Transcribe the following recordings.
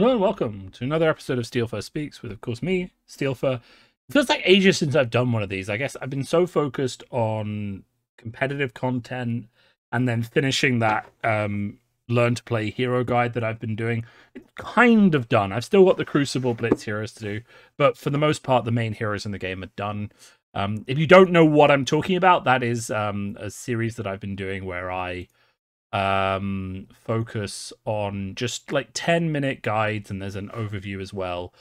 Hello and welcome to another episode of Steelfur Speaks with, of course, me, Steelfur. It feels like ages since I've done one of these. I guess I've been so focused on competitive content and then finishing that Learn to Play Hero Guide that I've been doing. It's kind of done. I've still got the Crucible Blitz heroes to do, but for the most part, the main heroes in the game are done. If you don't know what I'm talking about, that is a series that I've been doing where I focus on just like 10-minute guides, and there's an overview as well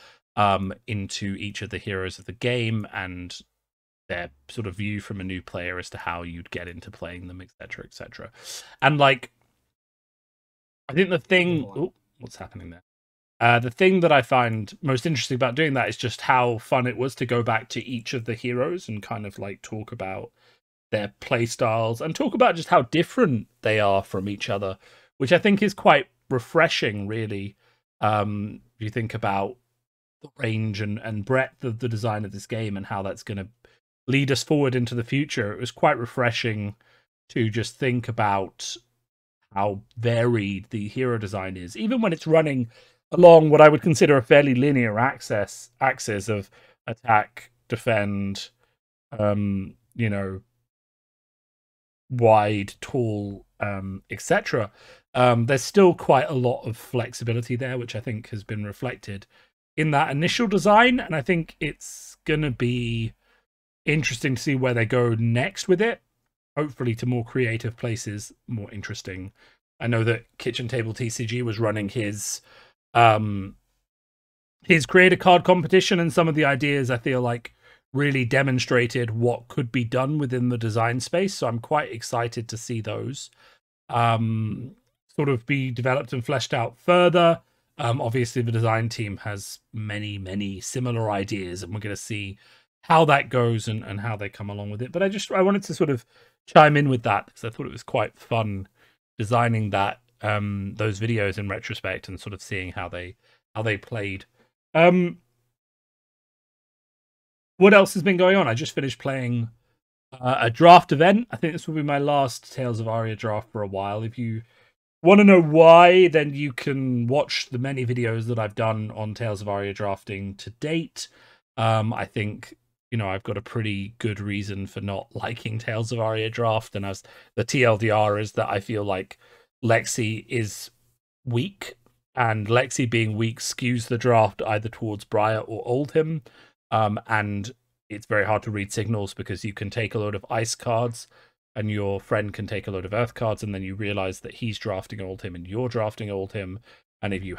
into each of the heroes of the game and their sort of view from a new player as to how you'd get into playing them, etc, etc. And like, I think the thing what's happening there, the thing that I find most interesting about doing that is just how fun it was to go back to each of the heroes and kind of like talk about their play styles and talk about just how different they are from each other, which I think is quite refreshing, really. If you think about the range and breadth of the design of this game and how that's going to lead us forward into the future, it was quite refreshing to just think about how varied the hero design is, even when it's running along what I would consider a fairly linear axis of attack, defend, you know, wide, tall, etc. There's still quite a lot of flexibility there, which I think has been reflected in that initial design, and I think it's gonna be interesting to see where they go next with it. Hopefully to more creative places, more interesting. I know that Kitchen Table TCG was running his creator card competition, and some of the ideas I feel like really demonstrated what could be done within the design space. So I'm quite excited to see those sort of be developed and fleshed out further. Obviously, the design team has many similar ideas, and we're going to see how that goes and how they come along with it. But I wanted to sort of chime in with that because I thought it was quite fun designing that those videos in retrospect and sort of seeing how they played. What else has been going on? I just finished playing a draft event. I think this will be my last Tales of Aria draft for a while. If you want to know why, then you can watch the many videos that I've done on Tales of Aria drafting to date. I think, you know, I've got a pretty good reason for not liking Tales of Aria draft, and as the TLDR is that I feel like Lexi is weak, and Lexi being weak skews the draft either towards Briar or Oldhim. And it's very hard to read signals because you can take a load of ice cards and your friend can take a load of earth cards, and then you realize that he's drafting Oldhim and you're drafting Oldhim. And if you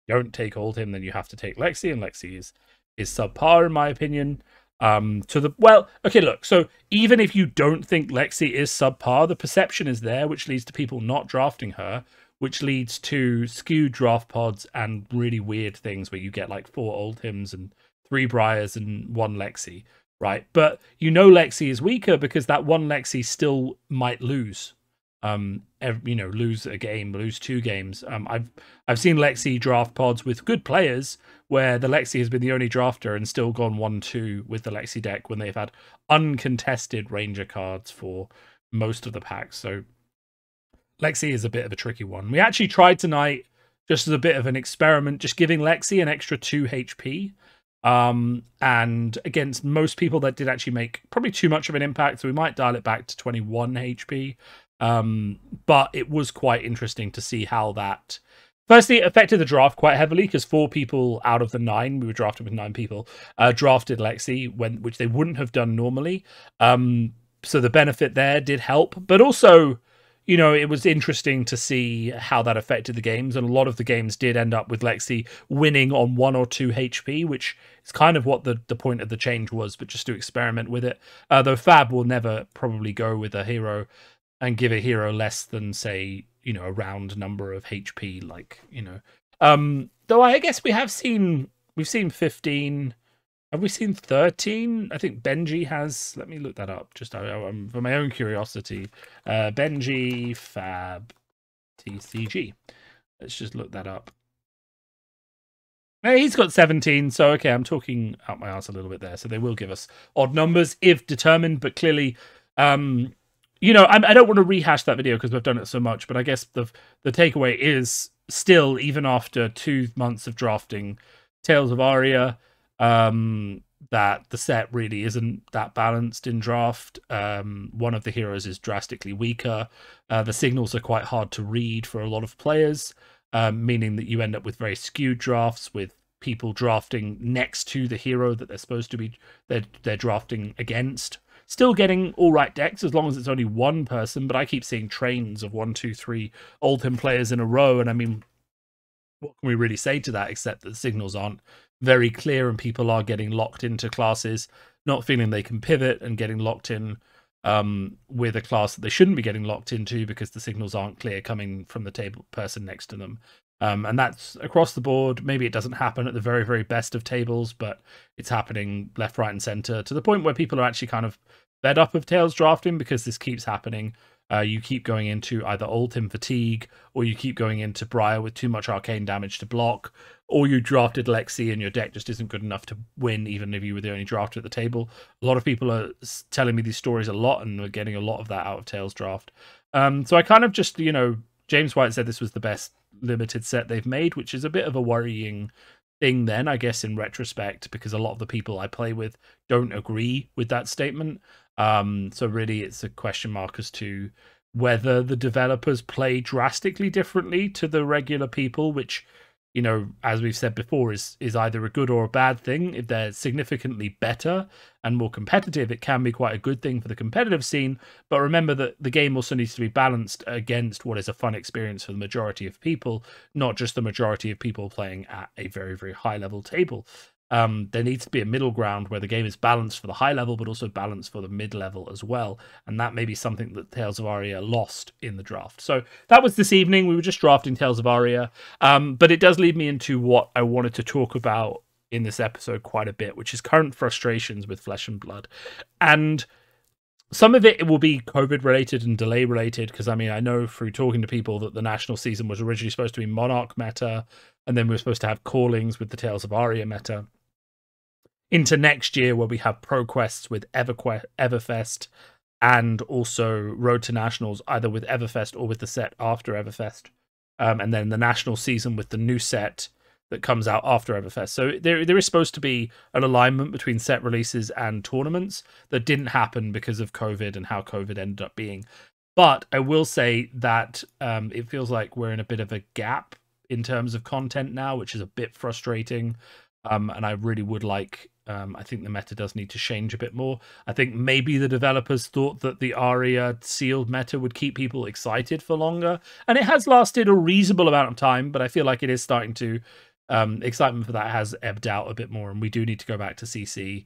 don't take Oldhim, then you have to take Lexi, and Lexi is subpar in my opinion. Okay, look, so even if you don't think Lexi is subpar, the perception is there, which leads to people not drafting her, which leads to skewed draft pods and really weird things where you get like 4 Oldhims and 3 Briars and 1 Lexi, right? But you know Lexi is weaker because that 1 Lexi still might lose. Lose a game, lose 2 games. I've seen Lexi draft pods with good players where the Lexi has been the only drafter and still gone 1-2 with the Lexi deck when they've had uncontested Ranger cards for most of the packs. So Lexi is a bit of a tricky one. We actually tried tonight, just as a bit of an experiment, just giving Lexi an extra 2 HP. And against most people that did actually make probably too much of an impact, so we might dial it back to 21 HP. But it was quite interesting to see how that firstly it affected the draft quite heavily, because 4 people out of the 9, we were drafted with 9 people, drafted Lexi, which they wouldn't have done normally. So the benefit there did help, but also, you know, it was interesting to see how that affected the games, and a lot of the games did end up with Lexi winning on 1 or 2 HP, which is kind of what the point of the change was, but just to experiment with it. Though Fab will never probably go with a hero and give a hero less than, say, you know, a round number of HP, like, you know. Though I guess we've seen 15. Have we seen 13? I think Benji has. Let me look that up, just for my own curiosity. Benji Fab TCG. Let's just look that up. He's got 17, so okay, I'm talking out my ass a little bit there. So they will give us odd numbers if determined, but clearly, I don't want to rehash that video because we've done it so much, but I guess the takeaway is still, even after 2 months of drafting Tales of Aria, that the set really isn't that balanced in draft. One of the heroes is drastically weaker. The signals are quite hard to read for a lot of players, meaning that you end up with very skewed drafts with people drafting next to the hero that they're supposed to be they're drafting against. Still getting all right decks as long as it's only one person, but I keep seeing trains of 1, 2, 3 Oldhim players in a row, and I mean, what can we really say to that except that the signals aren't very clear and people are getting locked into classes, not feeling they can pivot, and getting locked in with a class that they shouldn't be getting locked into because the signals aren't clear coming from the table person next to them. And that's across the board. Maybe it doesn't happen at the very, very best of tables, but it's happening left, right, and center to the point where people are actually kind of fed up of Tales drafting because this keeps happening. You keep going into either Oldhim fatigue, or you keep going into Briar with too much arcane damage to block, or you drafted Lexi and your deck just isn't good enough to win, even if you were the only drafter at the table. A lot of people are telling me these stories a lot, and we're getting a lot of that out of Tales draft. So I kind of just, James White said this was the best limited set they've made, which is a bit of a worrying thing then, I guess, in retrospect, because a lot of the people I play with don't agree with that statement. So really it's a question mark as to whether the developers play drastically differently to the regular people, which, as we've said before, is either a good or a bad thing. If they're significantly better and more competitive, it can be quite a good thing for the competitive scene. But remember that the game also needs to be balanced against what is a fun experience for the majority of people, not just the majority of people playing at a very, very high level table. There needs to be a middle ground where the game is balanced for the high level, but also balanced for the mid level as well. And that may be something that Tales of Aria lost in the draft. So that was this evening. We were just drafting Tales of Aria. But it does lead me into what I wanted to talk about in this episode quite a bit, which is current frustrations with Flesh and Blood. And some of it will be COVID related and delay related, because I mean, I know through talking to people that the national season was originally supposed to be Monarch meta, and then we were supposed to have callings with the Tales of Aria meta into next year, where we have Proquests with Everfest, and also Road to Nationals, either with Everfest or with the set after Everfest. And then the national season with the new set that comes out after Everfest. So there is supposed to be an alignment between set releases and tournaments that didn't happen because of COVID and how COVID ended up being. But I will say that it feels like we're in a bit of a gap in terms of content now, which is a bit frustrating. And I really would like, I think the meta does need to change a bit more. I think maybe the developers thought that the Aria sealed meta would keep people excited for longer. And it has lasted a reasonable amount of time, but I feel like it is starting to, excitement for that has ebbed out a bit more. And we do need to go back to CC.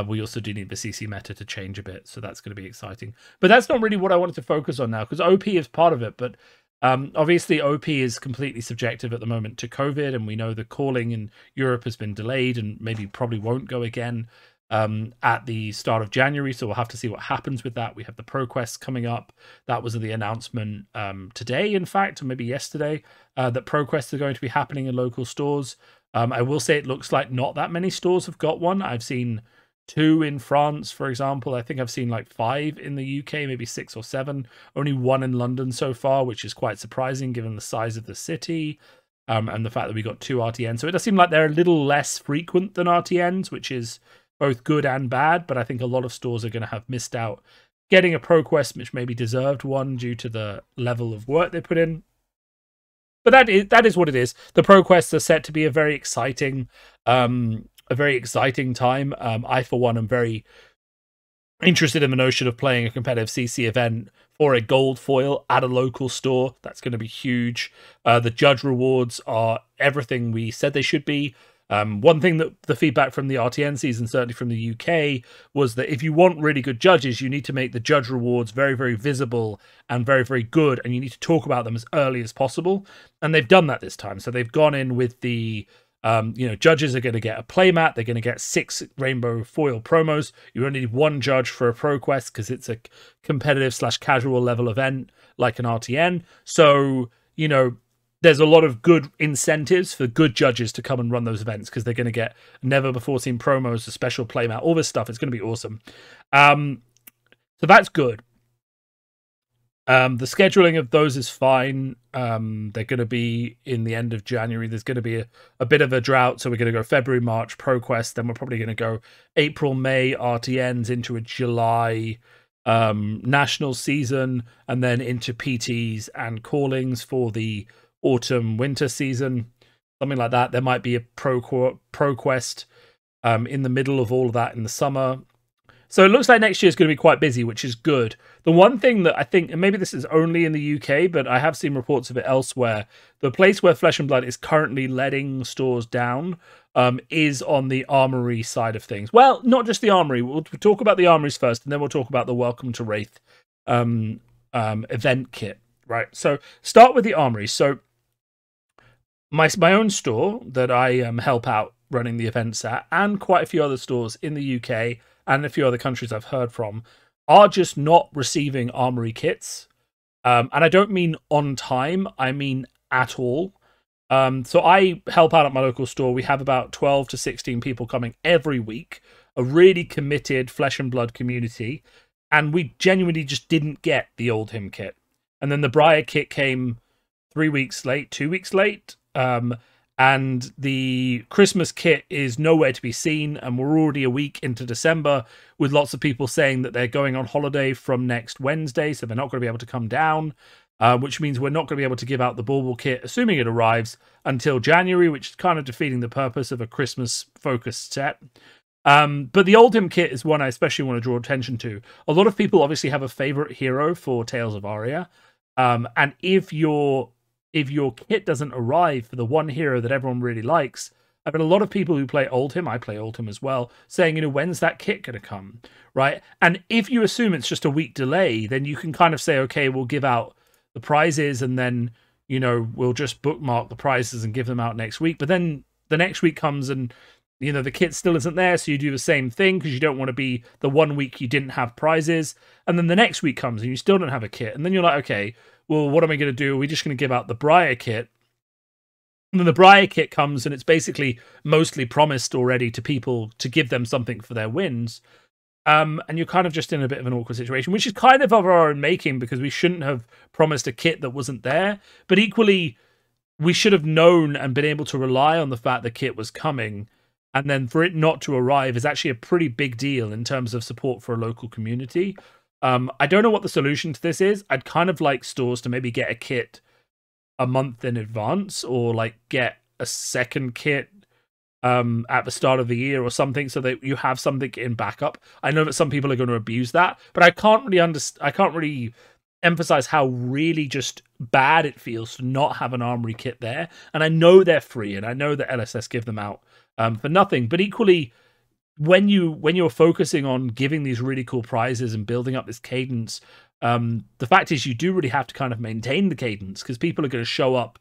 We also do need the CC meta to change a bit. So that's going to be exciting. But that's not really what I wanted to focus on now, because OP is part of it. But obviously OP is completely subjective at the moment to COVID, and we know the calling in Europe has been delayed and maybe probably won't go again at the start of January, so we'll have to see what happens with that. We have the Proquests coming up. That was the announcement today, in fact, or maybe yesterday, that Proquests are going to be happening in local stores. I will say it looks like not that many stores have got one. I've seen 2 in France, for example. I think I've seen like 5 in the UK, maybe 6 or 7. Only 1 in London so far, which is quite surprising given the size of the city, and the fact that we got 2 RTNs. So it does seem like they're a little less frequent than RTNs, which is both good and bad. But I think a lot of stores are going to have missed out getting a Proquest, which maybe deserved one due to the level of work they put in. But that is what it is. The Proquests are set to be a very exciting time. I, for one, am very interested in the notion of playing a competitive CC event for a gold foil at a local store. That's going to be huge. The judge rewards are everything we said they should be. One thing that the feedback from the RTN season, certainly from the UK, was that if you want really good judges, you need to make the judge rewards very, very visible and very, very good, and you need to talk about them as early as possible. And they've done that this time. So they've gone in with the judges are going to get a playmat. They're going to get 6 rainbow foil promos. You only need 1 judge for a Proquest because it's a competitive / casual level event like an RTN. So, there's a lot of good incentives for good judges to come and run those events because they're going to get never before seen promos, a special playmat, all this stuff. It's going to be awesome. So that's good. The scheduling of those is fine. They're going to be in the end of January. There's going to be a bit of a drought, so we're going to go February, March, Proquests. Then we're probably going to go April, May, RTNs into a July national season, and then into PTs and callings for the autumn winter season, something like that. There might be a Proquest in the middle of all of that in the summer. So it looks like next year is going to be quite busy, which is good. The one thing that I think, and maybe this is only in the UK, but I have seen reports of it elsewhere, the place where Flesh and Blood is currently letting stores down is on the Armory side of things. Well, not just the Armory. We'll talk about the Armories first, and then we'll talk about the Welcome to Wraith event kit, right? So start with the Armory. So my own store that I help out running the events at, and quite a few other stores in the UK and a few other countries I've heard from, are just not receiving Armory kits. And I don't mean on time, I mean at all. So I help out at my local store. We have about 12 to 16 people coming every week, a really committed Flesh and Blood community. And we genuinely just didn't get the Old Hymn kit. And then the Briar kit came 3 weeks late, 2 weeks late. And the Christmas kit is nowhere to be seen, and we're already a week into December with lots of people saying that they're going on holiday from next Wednesday, so they're not going to be able to come down, which means we're not going to be able to give out the Bauble kit, assuming it arrives, until January, which is kind of defeating the purpose of a Christmas-focused set. But the Old Hymn kit is one I especially want to draw attention to. A lot of people obviously have a favorite hero for Tales of Aria, and if your kit doesn't arrive for the one hero that everyone really likes, I've had a lot of people who play Old Hymn, I play Old Hymn as well, saying, when's that kit going to come, right? And if you assume it's just a week delay, then you can kind of say, okay, we'll give out the prizes and then, we'll just bookmark the prizes and give them out next week. But then the next week comes and, the kit still isn't there, so you do the same thing because you don't want to be the 1 week you didn't have prizes. And then the next week comes and you still don't have a kit. And then you're like, okay, well, what am I going to do? Are we just going to give out the Briar kit? And then the Briar kit comes and it's basically mostly promised already to people to give them something for their wins. And you're kind of just in a bit of an awkward situation, which is kind of our own making because we shouldn't have promised a kit that wasn't there. But equally, we should have known and been able to rely on the fact the kit was coming. And then for it not to arrive is actually a pretty big deal in terms of support for a local community. I don't know what the solution to this is. I'd kind of like stores to maybe get a kit a month in advance, or like get a second kit at the start of the year or something, so that you have something in backup. I know that some people are going to abuse that, but I can't really emphasize how really just bad it feels to not have an Armory kit there. And I know they're free, and I know that LSS give them out for nothing, but equally, when you're focusing on giving these really cool prizes and building up this cadence, the fact is you do really have to kind of maintain the cadence, because people are going to show up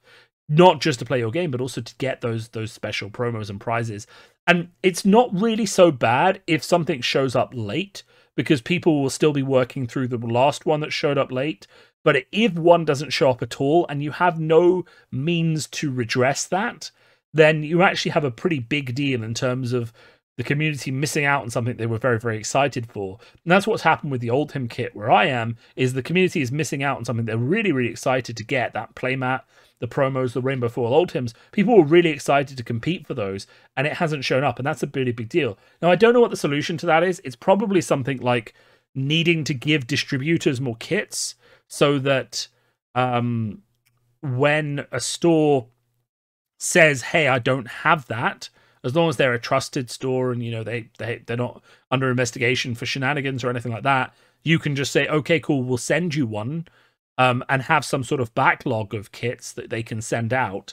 not just to play your game, but also to get those special promos and prizes. And it's not really so bad if something shows up late, because people will still be working through the last one that showed up late. But if one doesn't show up at all and you have no means to redress that, then you actually have a pretty big deal in terms of the community missing out on something they were very, very excited for. And that's what's happened with the Old Hymn kit where I am, is the community is missing out on something they're really, really excited to get. That playmat, the promos, the Rainbow Foil Old Hymns. People were really excited to compete for those, and it hasn't shown up, and that's a really big deal. Now, I don't know what the solution to that is. It's probably something like needing to give distributors more kits so that when a store says, hey, I don't have that, as long as they're a trusted store and, they're not under investigation for shenanigans or anything like that, you can just say, okay, cool, we'll send you one, and have some sort of backlog of kits that they can send out.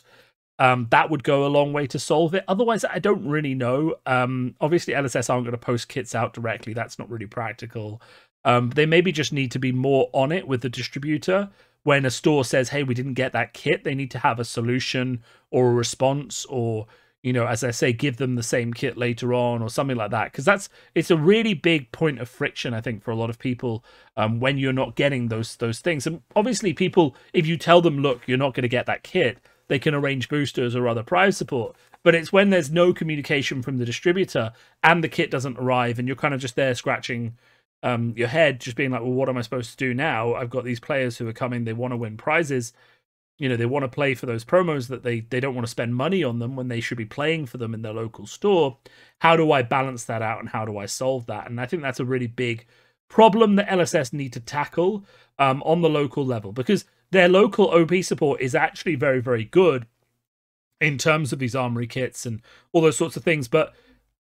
That would go a long way to solve it. Otherwise, I don't really know. Obviously, LSS aren't going to post kits out directly. That's not really practical. They maybe just need to be more on it with the distributor. When a store says, hey, we didn't get that kit, they need to have a solution or a response, or, as I say, give them the same kit later on or something like that. Because it's a really big point of friction, I think, for a lot of people when you're not getting those things. And obviously people, if you tell them, look, you're not going to get that kit, they can arrange boosters or other prize support. But it's when there's no communication from the distributor and the kit doesn't arrive and you're kind of just there scratching your head, just being like, well, what am I supposed to do now? I've got these players who are coming, they want to win prizes, they want to play for those promos that they don't want to spend money on them when they should be playing for them in their local store. How do I balance that out, and how do I solve that? And I think that's a really big problem that LSS need to tackle on the local level, because their local OP support is actually very, very good in terms of these armory kits and all those sorts of things. But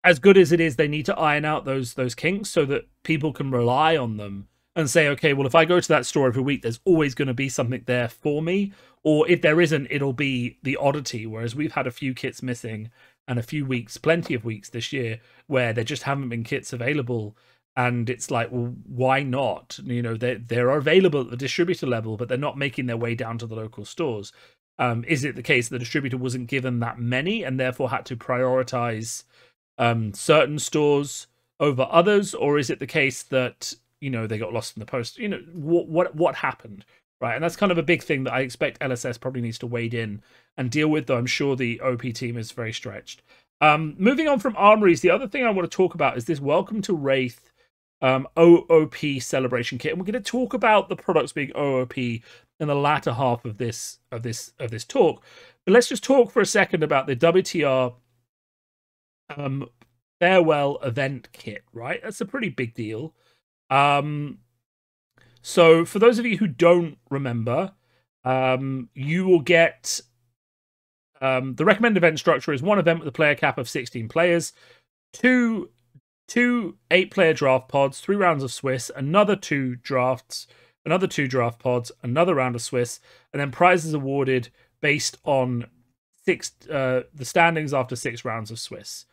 as good as it is, they need to iron out those kinks so that people can rely on them and say, okay, well, if I go to that store every week, there's always going to be something there for me. Or if there isn't, it'll be the oddity. Whereas we've had a few kits missing and a few weeks, plenty of weeks this year, where there just haven't been kits available. And it's like, well, why not? They're available at the distributor level, but they're not making their way down to the local stores. Is it the case that the distributor wasn't given that many and therefore had to prioritize certain stores over others? Or is it the case that, they got lost in the post? What happened? Right. And that's kind of a big thing that I expect LSS probably needs to wade in and deal with, though I'm sure the OP team is very stretched. Moving on from armories, the other thing I want to talk about is this Welcome to Wraith OOP celebration kit. And we're going to talk about the products being OOP in the latter half of this talk. But let's just talk for a second about the WTR farewell event kit, right? That's a pretty big deal. So for those of you who don't remember, you will get the recommended event structure is one event with a player cap of 16 players, two 8-player draft pods, 3 rounds of Swiss, another 2 draft pods, another round of Swiss, and then prizes awarded based on the standings after 6 rounds of Swiss.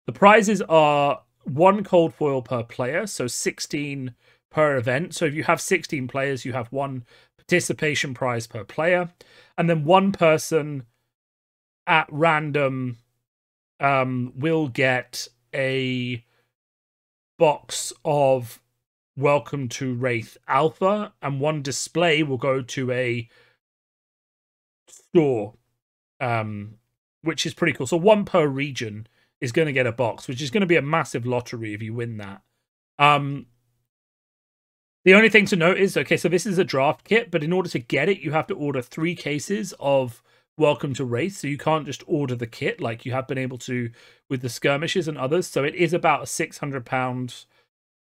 The prizes are 1 cold foil per player, so 16 per event. So if you have 16 players, you have 1 participation prize per player, and then 1 person at random will get a box of Welcome to Wraith Alpha, and 1 display will go to a store, which is pretty cool. So 1 per region is going to get a box, which is going to be a massive lottery if you win that. The only thing to note is, okay, so this is a draft kit, but in order to get it, you have to order 3 cases of Welcome to Wraith, so you can't just order the kit like you have been able to with the skirmishes and others. So it is about a £600,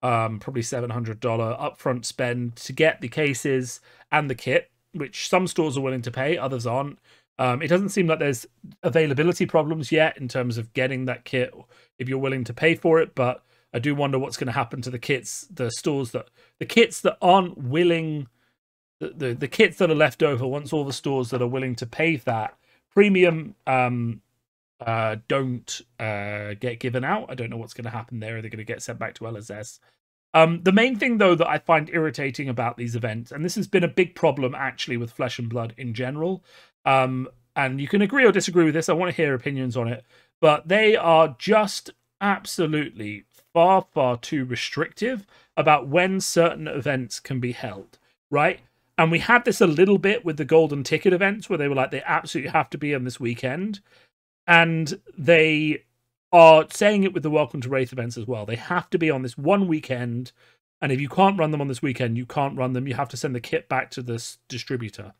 probably $700 upfront spend to get the cases and the kit, which some stores are willing to pay, others aren't. It doesn't seem like there's availability problems yet in terms of getting that kit if you're willing to pay for it, but I do wonder what's going to happen to the kits, the kits that aren't willing, the kits that are left over once all the stores that are willing to pay that premium don't get given out. I don't know what's going to happen there. Are they going to get sent back to LSS? The main thing, though, that I find irritating about these events, and this has been a big problem actually with Flesh and Blood in general, and you can agree or disagree with this, I want to hear opinions on it, but they are just absolutely far, far too restrictive about when certain events can be held, right? And we had this a little bit with the golden ticket events where they were like, they absolutely have to be on this weekend. And they are saying it with the Welcome to Wraith events as well. They have to be on this one weekend. And if you can't run them on this weekend, you can't run them. You have to send the kit back to this distributor.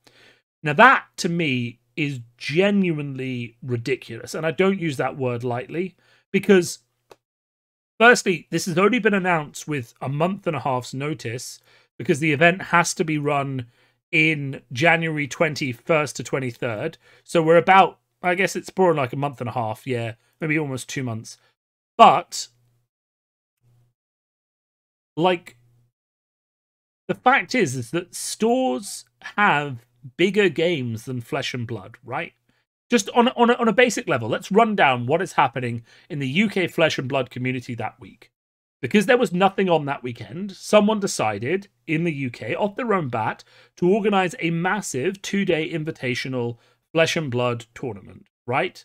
Now that, to me, is genuinely ridiculous. And I don't use that word lightly because, firstly, this has only been announced with a month and a half's notice because the event has to be run in January 21st to 23rd. So we're about, I guess it's more like a month and a half, yeah, maybe almost 2 months. But, like, the fact is that stores have bigger games than Flesh and Blood, right? Just on a basic level, let's run down what is happening in the UK Flesh and Blood community that week. Because there was nothing on that weekend, someone decided in the UK, off their own bat, to organise a massive 2-day invitational Flesh and Blood tournament, right?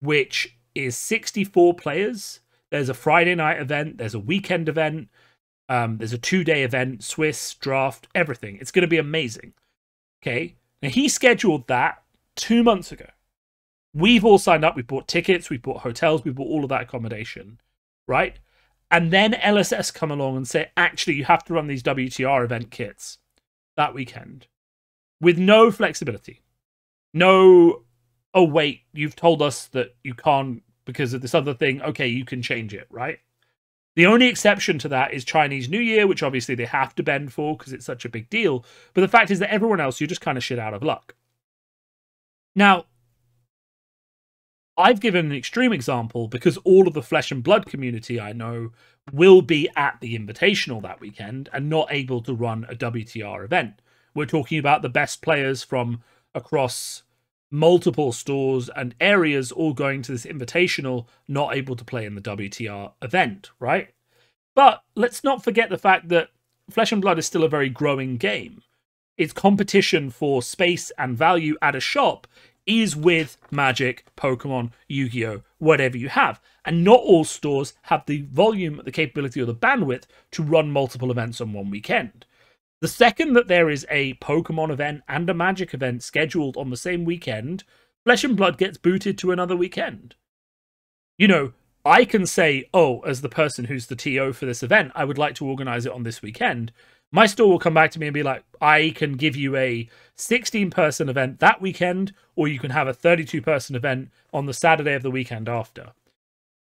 Which is 64 players. There's a Friday night event, there's a weekend event, there's a 2-day event, Swiss, draft, everything. It's going to be amazing. Okay? Now, he scheduled that 2 months ago. We've all signed up, we bought tickets, we bought hotels, we bought all of that accommodation, right? And then LSS come along and say, actually, you have to run these WTR event kits that weekend with no flexibility. No, oh, wait, you've told us that you can't because of this other thing. Okay, you can change it, right? The only exception to that is Chinese New Year, which obviously they have to bend for because it's such a big deal. But the fact is that everyone else, you're just kind of shit out of luck. Now, I've given an extreme example because all of the Flesh and Blood community I know will be at the Invitational that weekend and not able to run a WTR event. We're talking about the best players from across multiple stores and areas all going to this Invitational, not able to play in the WTR event, right? But let's not forget the fact that Flesh and Blood is still a very growing game. Its competition for space and value at a shop is with Magic, Pokemon, Yu-Gi-Oh, whatever you have. And not all stores have the volume, the capability, or the bandwidth to run multiple events on one weekend. The second that there is a Pokemon event and a Magic event scheduled on the same weekend, Flesh and Blood gets booted to another weekend. You know, I can say, oh, as the person who's the TO for this event, I would like to organize it on this weekend. My store will come back to me and be like, I can give you a 16-person event that weekend, or you can have a 32-person event on the Saturday of the weekend after.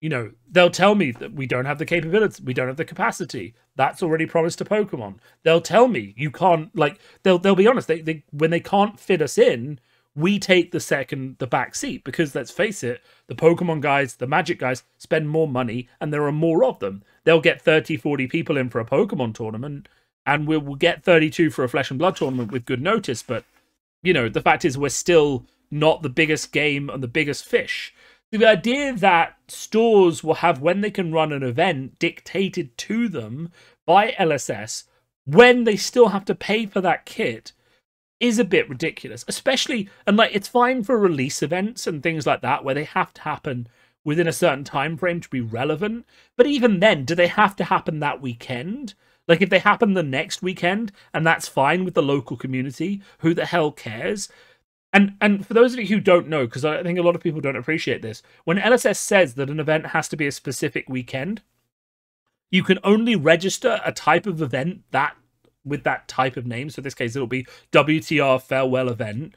You know, they'll tell me that we don't have the capability, we don't have the capacity. That's already promised to Pokemon. They'll tell me you can't, like, they'll be honest, they when they can't fit us in, we take the back seat, because let's face it, the Pokemon guys, the Magic guys spend more money and there are more of them. They'll get 30, 40 people in for a Pokemon tournament, and we'll get 32 for a Flesh and Blood tournament with good notice. But, you know, the fact is we're still not the biggest game and the biggest fish. The idea that stores will have when they can run an event dictated to them by LSS when they still have to pay for that kit is a bit ridiculous. Especially, and like, it's fine for release events and things like that where they have to happen within a certain time frame to be relevant. But even then, do they have to happen that weekend? Like, if they happen the next weekend and that's fine with the local community, who the hell cares? And for those of you who don't know, because I think a lot of people don't appreciate this, when LSS says that an event has to be a specific weekend, you can only register a type of event that with that type of name. So in this case, it'll be WTR Farewell Event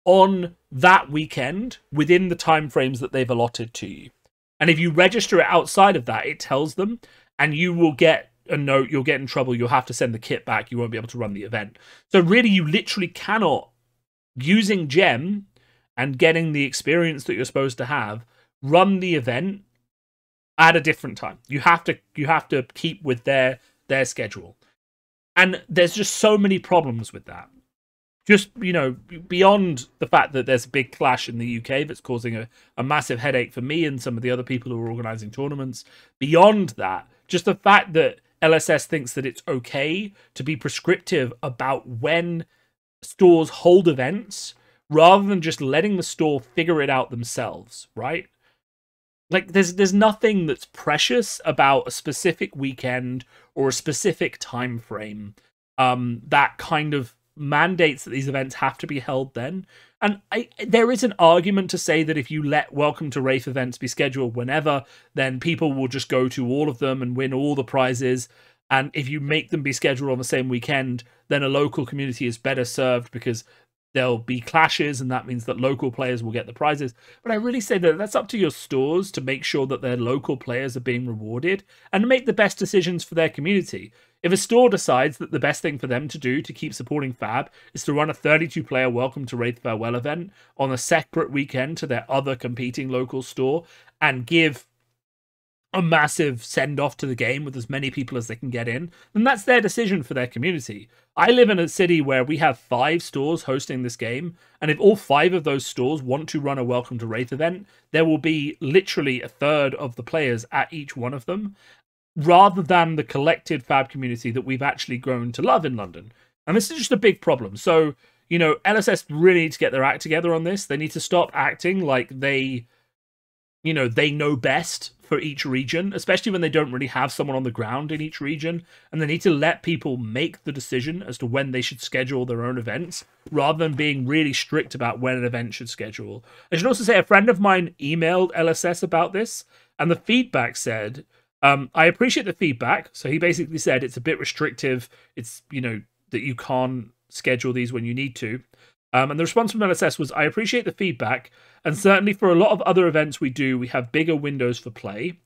on that weekend within the time frames that they've allotted to you. And if you register it outside of that, it tells them, and you will get a note, you'll get in trouble, you'll have to send the kit back, you won't be able to run the event. So really, you literally cannot, using Gem and getting the experience that you're supposed to have, run the event at a different time. You have to keep with their schedule. And there's just so many problems with that. Just, you know, beyond the fact that there's a big clash in the UK that's causing a massive headache for me and some of the other people who are organizing tournaments. Beyond that, just the fact that LSS thinks that it's okay to be prescriptive about when stores hold events rather than just letting the store figure it out themselves, right? Like, there's nothing that's precious about a specific weekend or a specific time frame that kind of mandates that these events have to be held then. And there is an argument to say that if you let Welcome to Wraith events be scheduled whenever, then people will just go to all of them and win all the prizes. And if you make them be scheduled on the same weekend, then a local community is better served because there'll be clashes, and that means that local players will get the prizes. But I really say that that's up to your stores to make sure that their local players are being rewarded and make the best decisions for their community. If a store decides that the best thing for them to do to keep supporting Fab is to run a 32-player Welcome to Wraith Farewell event on a separate weekend to their other competing local store and give a massive send-off to the game with as many people as they can get in, then that's their decision for their community. I live in a city where we have 5 stores hosting this game, and if all 5 of those stores want to run a Welcome to Wraith event, there will be literally a third of the players at each one of them, rather than the collected Fab community that we've actually grown to love in London. And this is just a big problem. So, you know, LSS really need to get their act together on this. They need to stop acting like they know best for each region, especially when they don't really have someone on the ground in each region, and they need to let people make the decision as to when they should schedule their own events, rather than being really strict about when an event should schedule. I should also say a friend of mine emailed LSS about this, and the feedback said I appreciate the feedback. So he basically said it's a bit restrictive. It's, that you can't schedule these when you need to. And the response from LSS was, I appreciate the feedback, and certainly for a lot of other events we do, we have bigger windows for play.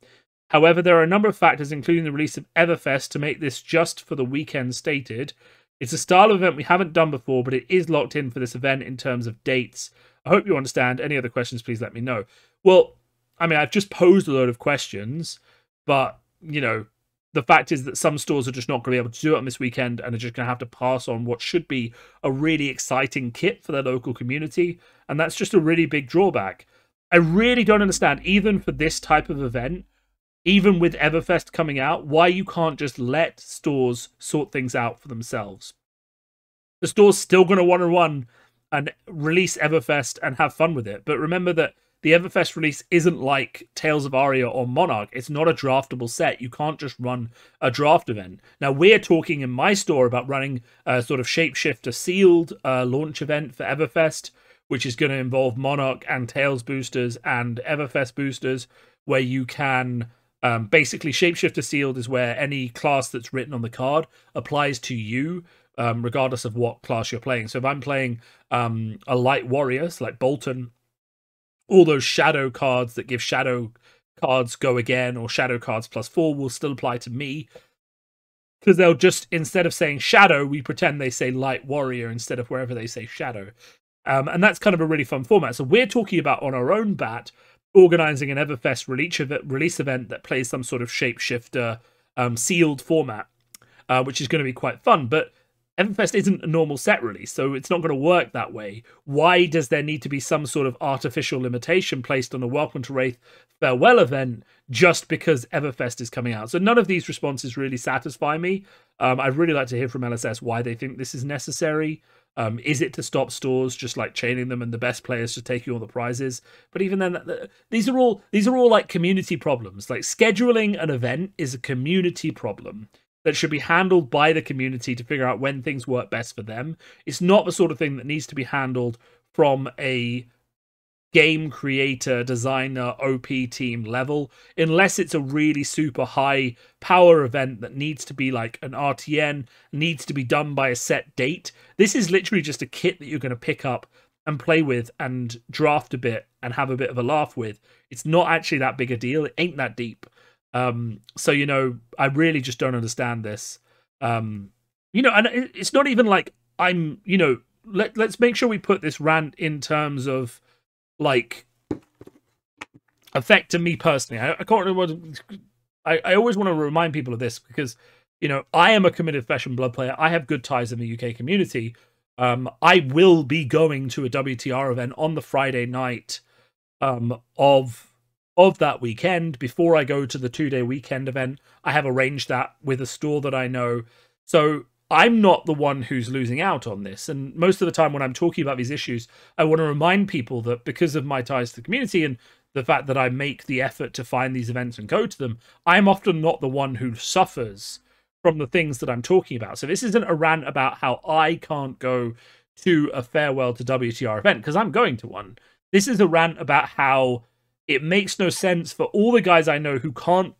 However, there are a number of factors, including the release of Everfest, to make this just for the weekend stated. It's a style of event we haven't done before, but it is locked in for this event in terms of dates. I hope you understand. Any other questions, please let me know. Well, I mean, I've just posed a load of questions, but, the fact is that some stores are just not going to be able to do it on this weekend and are just going to have to pass on what should be a really exciting kit for their local community. And that's just a really big drawback. I really don't understand, even for this type of event, even with Everfest coming out, why you can't just let stores sort things out for themselves. The store's still going to want to run and release Everfest and have fun with it. But remember that the Everfest release isn't like Tales of Aria or Monarch. It's not a draftable set. You can't just run a draft event. Now, we're talking in my store about running a sort of Shapeshifter sealed launch event for Everfest, which is going to involve Monarch and Tales boosters and Everfest boosters, where you can... basically, Shapeshifter sealed is where any class that's written on the card applies to you, regardless of what class you're playing. So if I'm playing a light warrior, so like Bolton, all those shadow cards that give shadow cards go again or shadow cards +4 will still apply to me, because they'll just, instead of saying shadow, we pretend they say light warrior instead of wherever they say shadow. And that's kind of a really fun format. So we're talking about, on our own bat, organizing an Everfest release event that plays some sort of Shapeshifter sealed format, which is going to be quite fun. But Everfest isn't a normal set release, so it's not going to work that way. Why does there need to be some sort of artificial limitation placed on a Welcome to Wraith farewell event just because Everfest is coming out? So none of these responses really satisfy me. I'd really like to hear from LSS why they think this is necessary. Is it to stop stores just like chaining them and the best players just taking all the prizes? But even then, these are all like community problems. Like, scheduling an event is a community problem that should be handled by the community to figure out when things work best for them. It's not the sort of thing that needs to be handled from a game creator, designer, OP team level, unless it's a really super high power event that needs to be like an RTN, needs to be done by a set date. This is literally just a kit that you're going to pick up and play with and draft a bit and have a bit of a laugh with. It's not actually that big a deal. It ain't that deep. So, I really just don't understand this. And it's not even like I'm, let's make sure we put this rant in terms of, like, affecting me personally. I can't remember. I always want to remind people of this because, I am a committed Flesh and Blood player. I have good ties in the UK community. I will be going to a WTR event on the Friday night of that weekend before I go to the 2-day weekend event. I have arranged that with a store that I know. So I'm not the one who's losing out on this. And most of the time when I'm talking about these issues, I want to remind people that because of my ties to the community and the fact that I make the effort to find these events and go to them, I'm often not the one who suffers from the things that I'm talking about. So this isn't a rant about how I can't go to a farewell to WTR event, because I'm going to one. This is a rant about how it makes no sense for all the guys I know who can't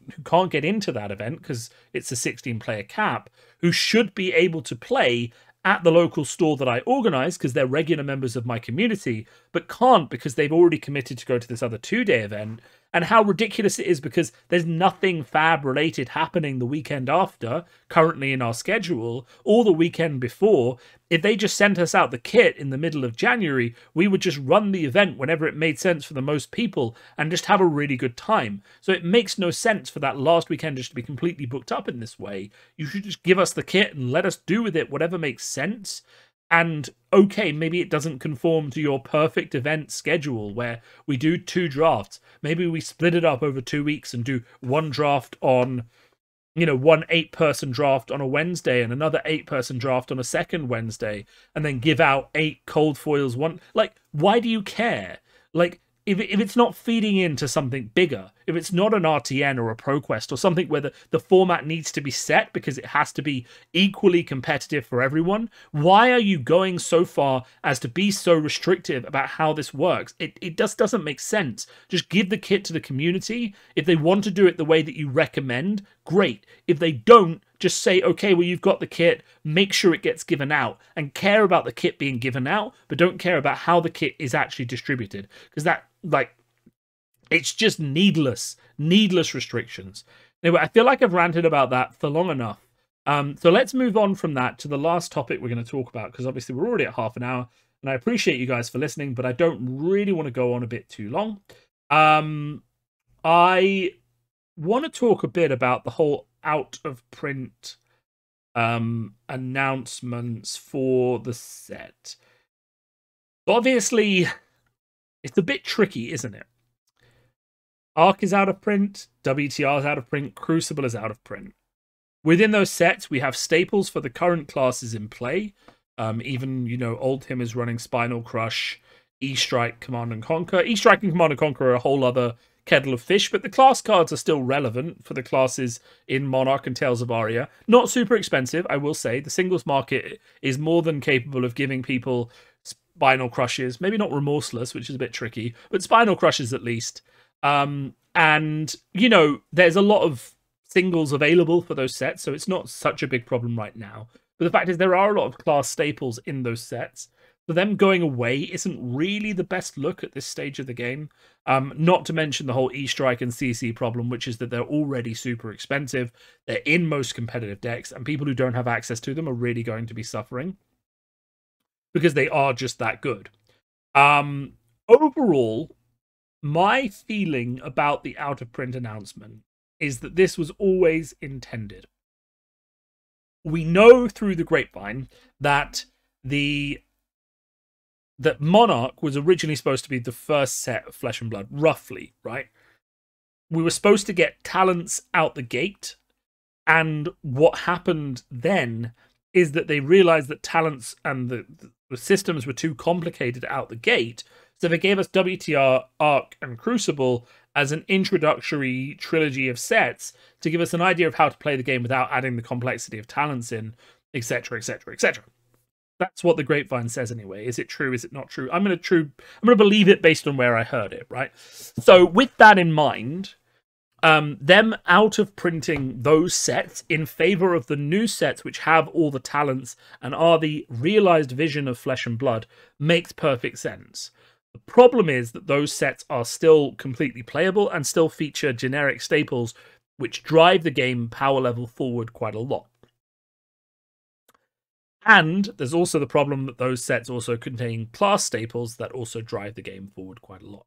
get into that event because it's a 16-player cap, who should be able to play at the local store that I organize because they're regular members of my community, but can't because they've already committed to go to this other 2-day event. And how ridiculous it is because there's nothing Fab related happening the weekend after, currently in our schedule, or the weekend before. If they just sent us out the kit in the middle of January, we would just run the event whenever it made sense for the most people and just have a really good time. So it makes no sense for that last weekend just to be completely booked up in this way. You should just give us the kit and let us do with it whatever makes sense. And okay, maybe it doesn't conform to your perfect event schedule where we do 2 drafts. Maybe we split it up over 2 weeks and do one draft on, one 8-person draft on a Wednesday and another 8-person draft on a second Wednesday, and then give out 8 cold foils one. Like, why do you care? Like, if it's not feeding into something bigger, if it's not an RTN or a ProQuest or something where the format needs to be set because it has to be equally competitive for everyone, why are you going so far as to be so restrictive about how this works? It just doesn't make sense. Just give the kit to the community. If they want to do it the way that you recommend, great. If they don't, just say, okay, well, you've got the kit, make sure it gets given out, and care about the kit being given out, but don't care about how the kit is actually distributed. Because that, like, it's just needless restrictions. Anyway, I feel like I've ranted about that for long enough. So let's move on from that to the last topic we're going to talk about, because obviously we're already at half an hour, and I appreciate you guys for listening, but I don't really want to go on a bit too long. I want to talk a bit about the whole out of print announcements for the set. Obviously, it's a bit tricky, isn't it? Arc is out of print, WTR is out of print, Crucible is out of print. Within those sets, we have staples for the current classes in play. Even, you know, Old Tim is running Spinal Crush, E-Strike, Command and Conquer. E-Strike and Command and Conquer are a whole other kettle of fish, but the class cards are still relevant for the classes in Monarch and Tales of Aria. Not super expensive, I will say. The singles market is more than capable of giving people Spinal Crushes. Maybe not Remorseless, which is a bit tricky, but Spinal Crushes at least. And, you know, there's a lot of singles available for those sets, so it's not such a big problem right now. But the fact is there are a lot of class staples in those sets. So them going away isn't really the best look at this stage of the game. Not to mention the whole E-Strike and CC problem, which is that they're already super expensive. They're in most competitive decks, and people who don't have access to them are really going to be suffering because they are just that good. Overall, my feeling about the out-of-print announcement is that this was always intended. We know through the grapevine that that Monarch was originally supposed to be the first set of Flesh and Blood, roughly, right? We were supposed to get talents out the gate, and what happened then is that they realized that talents and the systems were too complicated out the gate, so they gave us WTR, Arc, and Crucible as an introductory trilogy of sets to give us an idea of how to play the game without adding the complexity of talents in, etc., etc., etc. That's what the grapevine says anyway. Is it true? Is it not true? I'm going to believe it based on where I heard it, right? So with that in mind, them out of printing those sets in favor of the new sets which have all the talents and are the realized vision of Flesh and Blood makes perfect sense. The problem is that those sets are still completely playable and still feature generic staples which drive the game power level forward quite a lot. And there's also the problem that those sets also contain class staples that also drive the game forward quite a lot.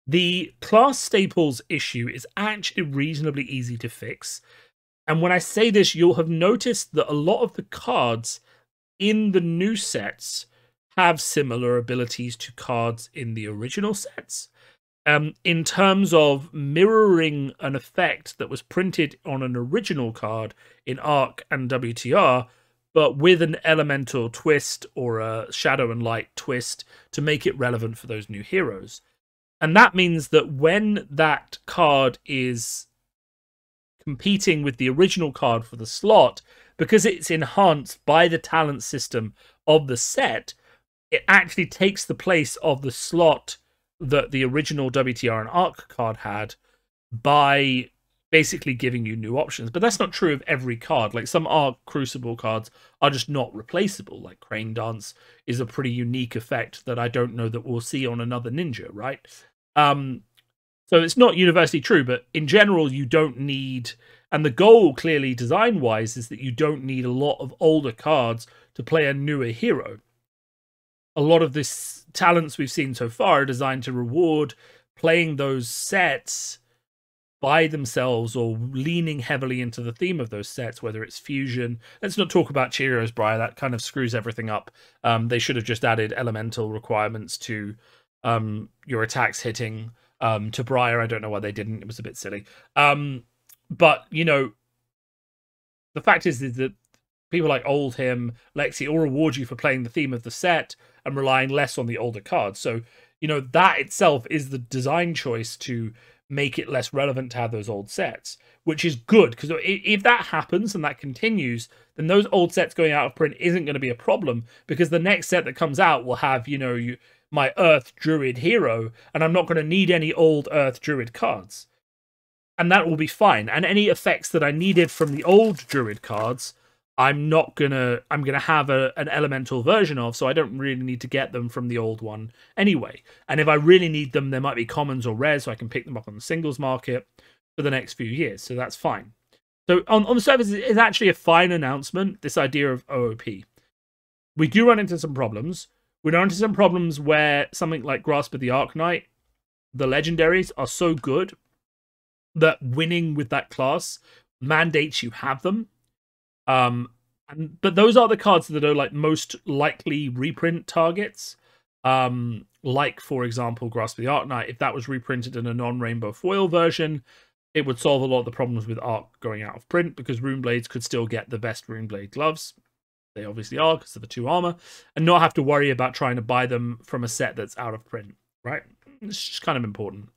The class staples issue is actually reasonably easy to fix. And when I say this, you'll have noticed that a lot of the cards in the new sets have similar abilities to cards in the original sets. In terms of mirroring an effect that was printed on an original card in Arc and WTR, but with an elemental twist or a shadow and light twist to make it relevant for those new heroes. And that means that when that card is competing with the original card for the slot, because it's enhanced by the talent system of the set, it actually takes the place of the slot that the original WTR and Arc card had by basically giving you new options. But that's not true of every card. Like some Arc Crucible cards are just not replaceable. Like Crane Dance is a pretty unique effect that I don't know that we'll see on another ninja, right? So it's not universally true, but in general, you don't need, and the goal clearly design-wise is that you don't need a lot of older cards to play a newer hero. A lot of this talents we've seen so far are designed to reward playing those sets by themselves or leaning heavily into the theme of those sets, whether it's fusion. Let's not talk about Cheerios, Briar. That kind of screws everything up. They should have just added elemental requirements to your attacks hitting. To Briar, I don't know why they didn't. It was a bit silly. But, you know, the fact is that people like Old Him, Lexi all reward you for playing the theme of the set and relying less on the older cards. So you know, that itself is the design choice to make it less relevant to have those old sets, which is good, because if that happens and that continues, then those old sets going out of print isn't going to be a problem, because the next set that comes out will have, you know, my Earth Druid hero, and I'm not going to need any old Earth Druid cards. And that will be fine. And any effects that I needed from the old Druid cards, I'm gonna have an elemental version of, so I don't really need to get them from the old one anyway. And if I really need them, there might be commons or rares, so I can pick them up on the singles market for the next few years. So that's fine. So on the surface, it's actually a fine announcement, this idea of OOP. We do run into some problems. We run into some problems where something like Grasp of the Arknight, the legendaries are so good that winning with that class mandates you have them. But those are the cards that are like most likely reprint targets. Like, for example, Grasp of the Arknight, if that was reprinted in a non-rainbow foil version, it would solve a lot of the problems with Ark going out of print, because Runeblades could still get the best Runeblade gloves. They obviously are, because of the 2 armor, and not have to worry about trying to buy them from a set that's out of print, right? It's just kind of important.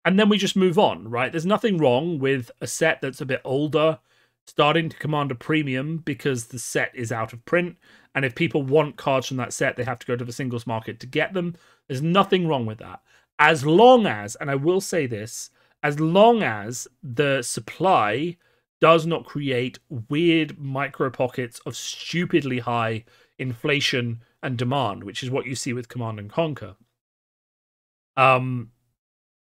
And then we just move on, right? There's nothing wrong with a set that's a bit older starting to command a premium because the set is out of print. And if people want cards from that set, they have to go to the singles market to get them. There's nothing wrong with that. As long as, and I will say this, as long as the supply does not create weird micro pockets of stupidly high inflation and demand, which is what you see with Command and Conquer.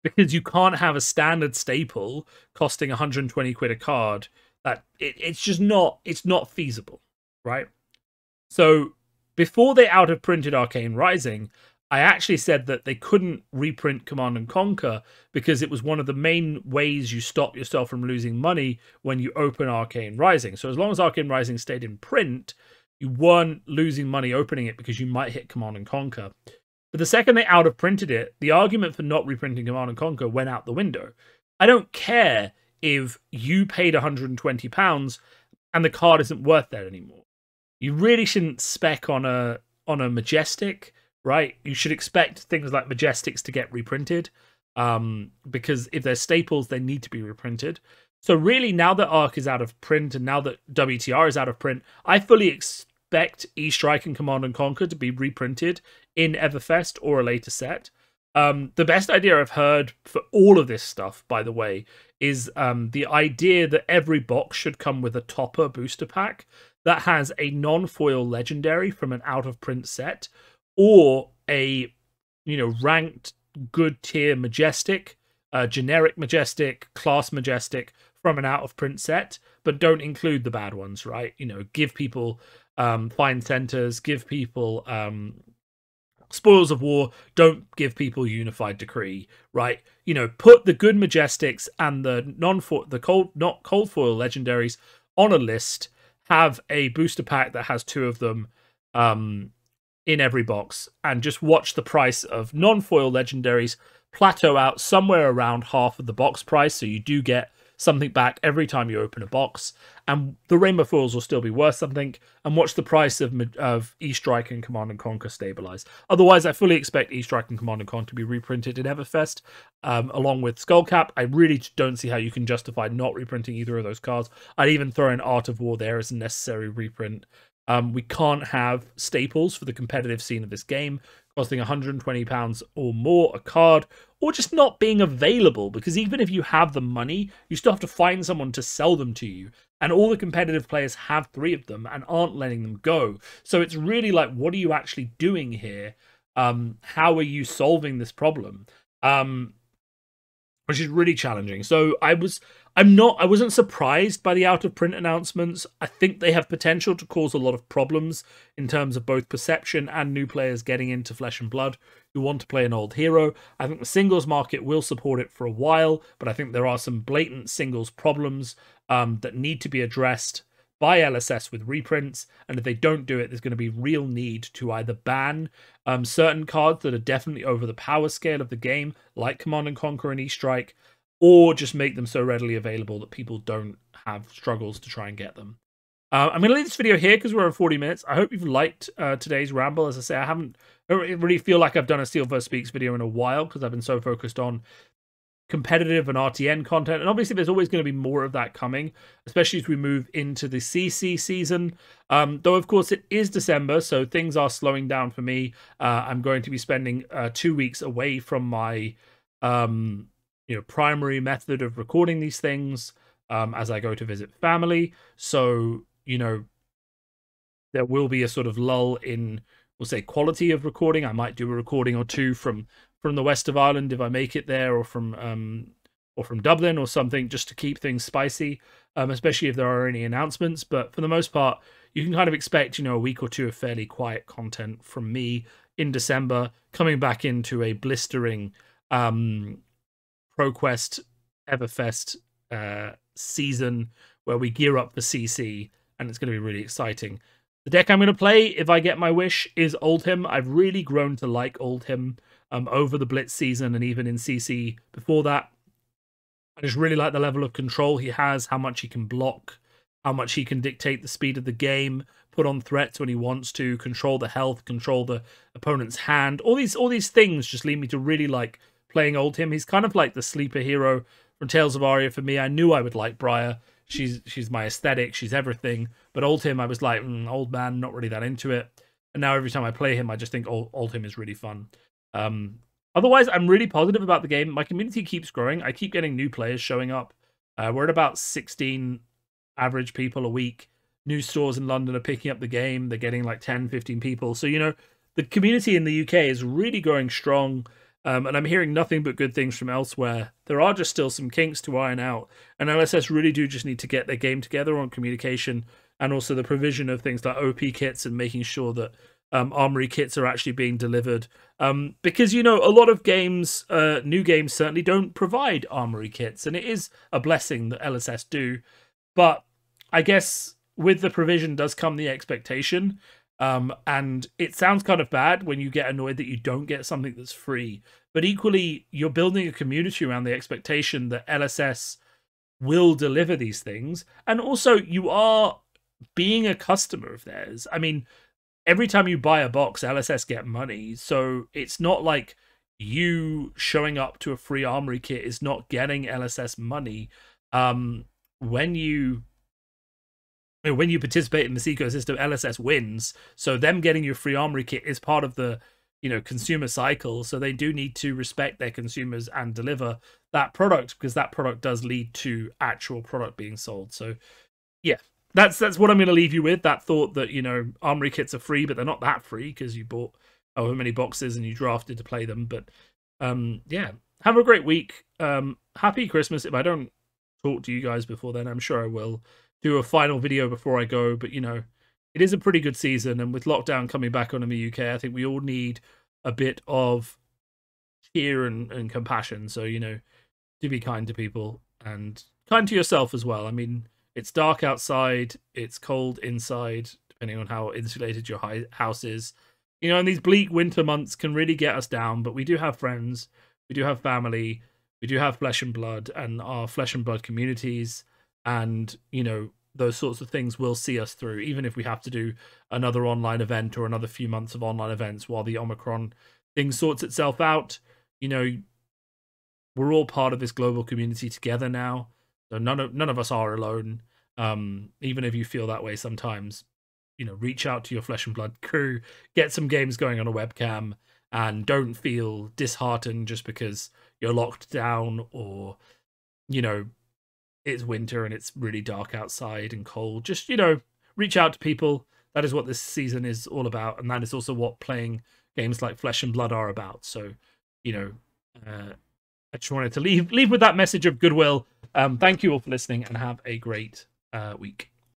Because you can't have a standard staple costing 120 quid a card. That it's just not, it's not feasible, right? So before they out of printed Arcane Rising, I actually said that they couldn't reprint Command and Conquer because it was one of the main ways you stop yourself from losing money when you open Arcane Rising. So as long as Arcane Rising stayed in print, you weren't losing money opening it because you might hit Command and Conquer. But the second they out of printed it, the argument for not reprinting Command and Conquer went out the window. I don't care if you paid £120 and the card isn't worth that anymore. You really shouldn't spec on a Majestic, right? You should expect things like Majestics to get reprinted, because if they're staples, they need to be reprinted. So really, now that Arc is out of print and now that WTR is out of print, I fully expect E-Strike and Command and Conquer to be reprinted in Everfest or a later set. The best idea I've heard for all of this stuff, by the way, is the idea that every box should come with a topper booster pack that has a non-foil legendary from an out-of-print set, or a, you know, ranked good tier Majestic, generic Majestic, class Majestic from an out-of-print set, but don't include the bad ones, right? You know, give people Fine Centers, give people Spoils of War, don't give people Unified Decree, right? You know, put the good Majestics and the not cold foil legendaries on a list, have a booster pack that has 2 of them in every box, and just watch the price of non-foil legendaries plateau out somewhere around half of the box price, so you do get something back every time you open a box, and the rainbow foils will still be worth something, and watch the price of E-Strike and Command and Conquer stabilize. Otherwise, I fully expect E-Strike and Command and Conquer to be reprinted in Everfest, along with Skullcap. I really don't see how you can justify not reprinting either of those cards. I'd even throw in Art of War there as a necessary reprint. We can't have staples for the competitive scene of this game costing £120 or more a card, or just not being available, because even if you have the money, you still have to find someone to sell them to you, and all the competitive players have 3 of them and aren't letting them go. So it's really like, what are you actually doing here? How are you solving this problem? Which is really challenging. So I wasn't surprised by the out of print announcements. I think they have potential to cause a lot of problems in terms of both perception and new players getting into Flesh and Blood who want to play an old hero. I think the singles market will support it for a while, but I think there are some blatant singles problems that need to be addressed by LSS with reprints, and if they don't do it, there's going to be real need to either ban certain cards that are definitely over the power scale of the game, like Command and Conquer and E-Strike, or just make them so readily available that people don't have struggles to try and get them. I'm going to leave this video here because we're at 40 minutes. I hope you've liked today's ramble. As I say, I don't really feel like I've done a Steelfur Speaks video in a while because I've been so focused on competitive and RTN content. And obviously, there's always going to be more of that coming, especially as we move into the CC season. Though, of course, it is December, so things are slowing down for me. I'm going to be spending 2 weeks away from my primary method of recording these things as I go to visit family. So, there will be a sort of lull in, we'll say, quality of recording. I might do a recording or two from the west of Ireland if I make it there, or from Dublin or something, just to keep things spicy, especially if there are any announcements. But for the most part, you can kind of expect, a week or two of fairly quiet content from me in December, coming back into a blistering Proquest Everfest season where we gear up for CC, and it's going to be really exciting. The deck I'm going to play, if I get my wish, is Oldhim. I've really grown to like Oldhim over the Blitz season and even in CC before that. I just really like the level of control he has, how much he can block, how much he can dictate the speed of the game, put on threats when he wants to, control the health, control the opponent's hand. All these things just lead me to really like playing Oldhim. He's kind of like the sleeper hero from Tales of Aria for me. I knew I would like Briar. She's my aesthetic. She's everything. But Oldhim, I was like, old man, not really that into it. And now every time I play him, I just think Oldhim is really fun. Otherwise, I'm really positive about the game. My community keeps growing. I keep getting new players showing up. We're at about 16 average people a week. New stores in London are picking up the game. They're getting like 10, 15 people. So, the community in the UK is really growing strong. And I'm hearing nothing but good things from elsewhere. There are just still some kinks to iron out. And LSS really do just need to get their game together on communication, and also the provision of things like OP kits and making sure that armory kits are actually being delivered. Because, a lot of games, new games certainly don't provide armory kits. And it is a blessing that LSS do. But I guess with the provision does come the expectation. And it sounds kind of bad when you get annoyed that you don't get something that's free. But equally, you're building a community around the expectation that LSS will deliver these things. And also, you are being a customer of theirs. I mean, every time you buy a box, LSS get money. So it's not like you showing up to a free armory kit is not getting LSS money. When you participate in this ecosystem, LSS wins. So them getting your free armory kit is part of the, consumer cycle. So they do need to respect their consumers and deliver that product, because that product does lead to actual product being sold. So yeah, that's what I'm going to leave you with. That thought that, armory kits are free, but they're not that free because you bought however many boxes and you drafted to play them. But yeah, have a great week. Happy Christmas. If I don't talk to you guys before then, I'm sure I will do a final video before I go. But, it is a pretty good season. And with lockdown coming back on in the UK, I think we all need a bit of cheer and compassion. So, do be kind to people and kind to yourself as well. I mean, it's dark outside, it's cold inside, depending on how insulated your house is. And these bleak winter months can really get us down, but we do have friends, we do have family, we do have flesh and blood, and our flesh and blood communities, and, those sorts of things will see us through, even if we have to do another online event or another few months of online events while the Omicron thing sorts itself out. We're all part of this global community together now. So none of us are alone. Even if you feel that way sometimes, reach out to your flesh and blood crew, get some games going on a webcam, and don't feel disheartened just because you're locked down or, it's winter and it's really dark outside and cold. Just, reach out to people. That is what this season is all about. And that is also what playing games like Flesh and Blood are about. So, I just wanted to leave with that message of goodwill. Thank you all for listening and have a great week.